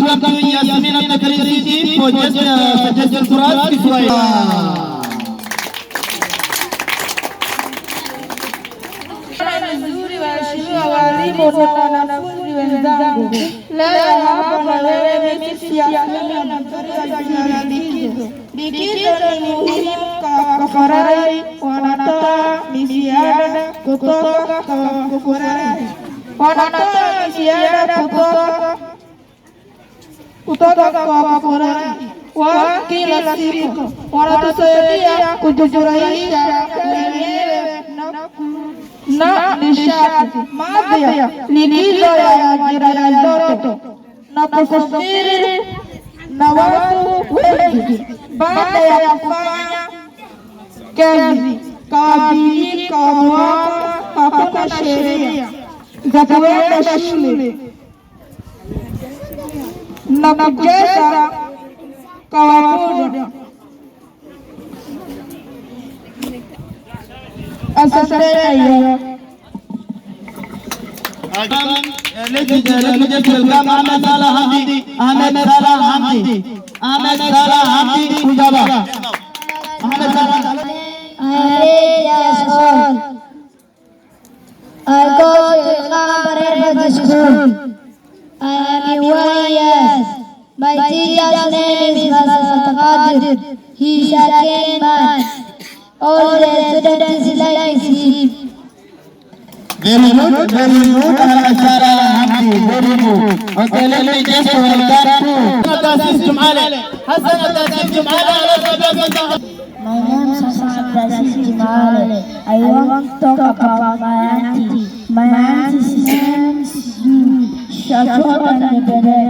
welcome to Yasmin of the Khalisi team for just suggestion for us. Nzuri waheshimiwa walimu na wanafunzi wenzangu, leo hapa na wewe mimi siamini na mtoto jina likizo. Likizo ni muhimu kwa kufurahi, wanatoa misaada kutoka kwa kufurahi, wanatoa misaada kutoka kwa kufurahi wa kila siku, wanatusaidia kujifurahisha wenyewe na nishati mapya, likizo ya jirani ndoto na kusafiri na watu wengi. Baada ya kufanya kazi kwa bidii kwa mwaka, hakuna sheria za kuenda shule na kucheza kwa muda. Asante. Let me just welcome Ahmed Salah Hamdi. Ahmed Salah Hamdi. Ahmed Salah Hamdi Mujaba. Ahmed Salah. I go to Kalabarabad school. I am 1 years. My teacher's name is Hasan Qadir. He is a kind man. All the students like him. Very good, Salah Hamdi, very good. Okay, let me just welcome to Hassan Abdulaziz Jumala. My name is Hassan Abdulaziz Jumala. I want to talk about my auntie. My auntie's name is Shashot and Bede.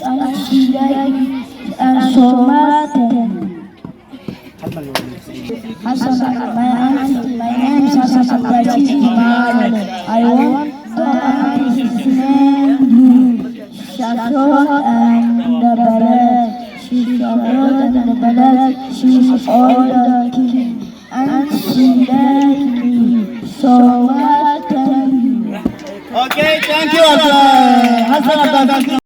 And she like me and so much. My name is Hassan Abdulaziz Jumala. I want to ask his name Shashot and Bede. She's older than the brother, she's older king, and she like me, so what can you? Okay, thank you, Hassan Abdulaziz.